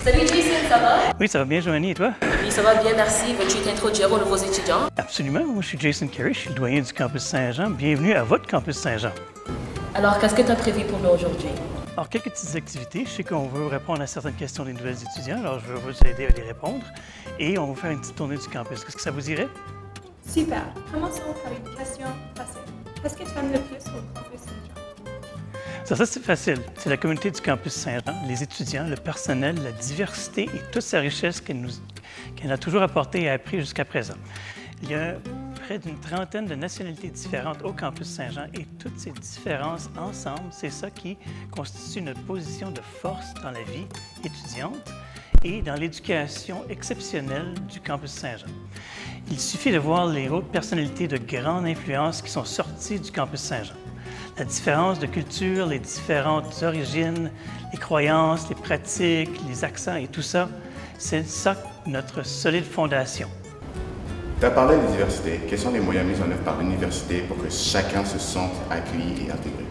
Salut Jason, ça va? Oui, ça va bien, Joanie, et toi? Oui, ça va bien, merci. Veux-tu t'introduire aux nouveaux étudiants? Absolument. Moi, je suis Jason Carey, je suis le doyen du campus Saint-Jean. Bienvenue à votre campus Saint-Jean. Alors, qu'est-ce que tu as prévu pour nous aujourd'hui? Alors, quelques petites activités. Je sais qu'on veut répondre à certaines questions des nouvelles étudiants, alors je vais vous aider à les répondre. Et on va faire une petite tournée du campus. Est-ce que ça vous irait? Super. Commençons par une question facile. Qu'est-ce que tu aimes le plus au campus Saint-Jean? Ça c'est facile. C'est la communauté du campus Saint-Jean, les étudiants, le personnel, la diversité et toute sa richesse qu'elle a toujours apportée et appris jusqu'à présent. Il y a près d'une trentaine de nationalités différentes au campus Saint-Jean et toutes ces différences ensemble, c'est ça qui constitue notre position de force dans la vie étudiante et dans l'éducation exceptionnelle du campus Saint-Jean. Il suffit de voir les autres personnalités de grande influence qui sont sorties du campus Saint-Jean. La différence de culture, les différentes origines, les croyances, les pratiques, les accents et tout ça, c'est ça notre solide fondation. Tu as parlé de diversité. Quels sont les moyens mis en œuvre par l'université pour que chacun se sente accueilli et intégré?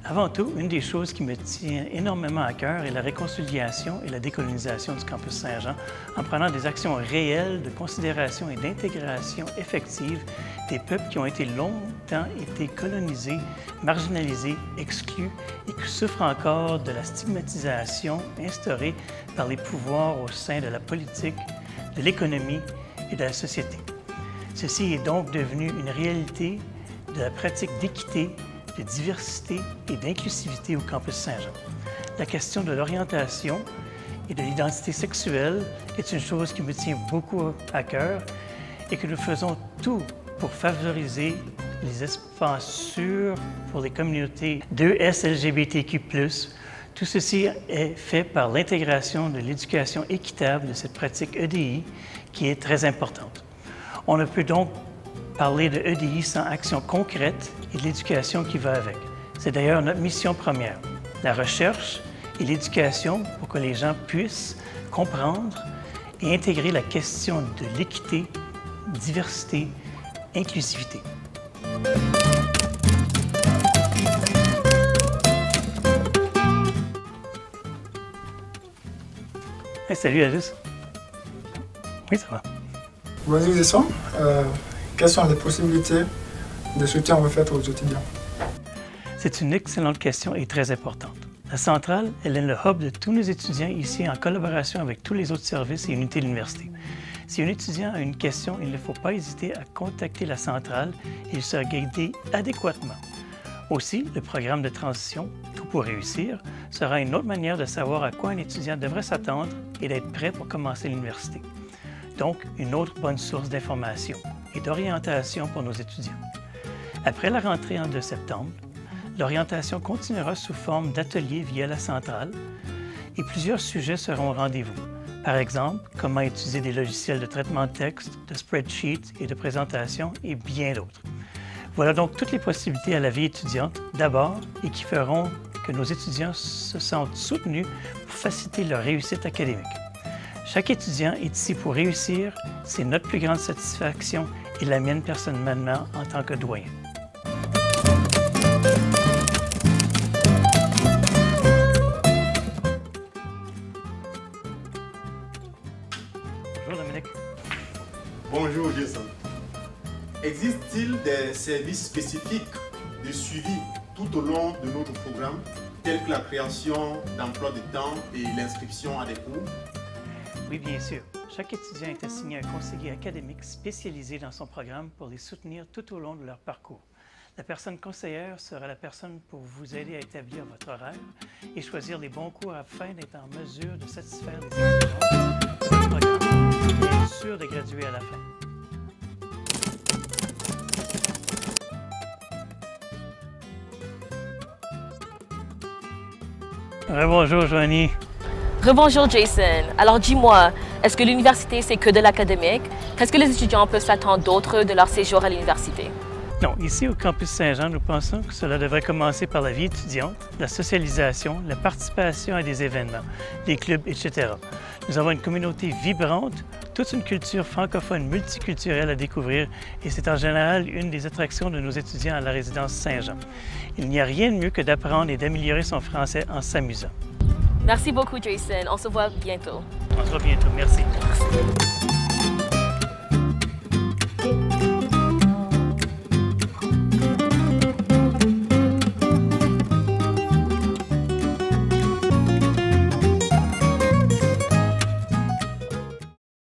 Avant tout, une des choses qui me tient énormément à cœur est la réconciliation et la décolonisation du campus Saint-Jean en prenant des actions réelles de considération et d'intégration effective des peuples qui ont été longtemps colonisés, marginalisés, exclus et qui souffrent encore de la stigmatisation instaurée par les pouvoirs au sein de la politique, de l'économie et de la société. Ceci est donc devenu une réalité de la pratique d'équité, de diversité et d'inclusivité au campus Saint-Jean. La question de l'orientation et de l'identité sexuelle est une chose qui me tient beaucoup à cœur et que nous faisons tout pour favoriser les espaces sûrs pour les communautés 2S LGBTQ+. Tout ceci est fait par l'intégration de l'éducation équitable de cette pratique EDI qui est très importante. On ne peut donc parler de EDI sans action concrète et de l'éducation qui va avec. C'est d'ailleurs notre mission première, la recherche et l'éducation pour que les gens puissent comprendre et intégrer la question de l'équité, diversité, inclusivité. Hey, salut Alice. Oui, ça va. Bonjour Jason. Quelles sont les possibilités de soutien offertes aux étudiants? C'est une excellente question et très importante. La centrale, elle est le hub de tous nos étudiants ici en collaboration avec tous les autres services et unités de l'université. Si un étudiant a une question, il ne faut pas hésiter à contacter la centrale et il sera guidé adéquatement. Aussi, le programme de transition Tout pour réussir sera une autre manière de savoir à quoi un étudiant devrait s'attendre et d'être prêt pour commencer l'université. Donc, une autre bonne source d'information et d'orientation pour nos étudiants. Après la rentrée de septembre, l'orientation continuera sous forme d'ateliers via la centrale et plusieurs sujets seront au rendez-vous. Par exemple, comment utiliser des logiciels de traitement de texte, de spreadsheets et de présentation et bien d'autres. Voilà donc toutes les possibilités à la vie étudiante d'abord et qui feront que nos étudiants se sentent soutenus pour faciliter leur réussite académique. Chaque étudiant est ici pour réussir, c'est notre plus grande satisfaction et la mienne personnellement en tant que doyen. Bonjour Dominique. Bonjour Jason. Existe-t-il des services spécifiques de suivi tout au long de notre programme, tels que la création d'emplois de temps et l'inscription à des cours? Oui, bien sûr. Chaque étudiant est assigné un conseiller académique spécialisé dans son programme pour les soutenir tout au long de leur parcours. La personne conseillère sera la personne pour vous aider à établir votre horaire et choisir les bons cours afin d'être en mesure de satisfaire les exigences de votre programme et être sûr de graduer à la fin. Bonjour, Joanie. Rebonjour Jason. Alors dis-moi, est-ce que l'université c'est que de l'académique? Qu'est-ce que les étudiants peuvent s'attendre d'autre de leur séjour à l'université? Non, ici au campus Saint-Jean, nous pensons que cela devrait commencer par la vie étudiante, la socialisation, la participation à des événements, des clubs, etc. Nous avons une communauté vibrante, toute une culture francophone multiculturelle à découvrir et c'est en général une des attractions de nos étudiants à la résidence Saint-Jean. Il n'y a rien de mieux que d'apprendre et d'améliorer son français en s'amusant. Merci beaucoup, Jason. On se voit bientôt. On se voit bientôt. Merci. Merci.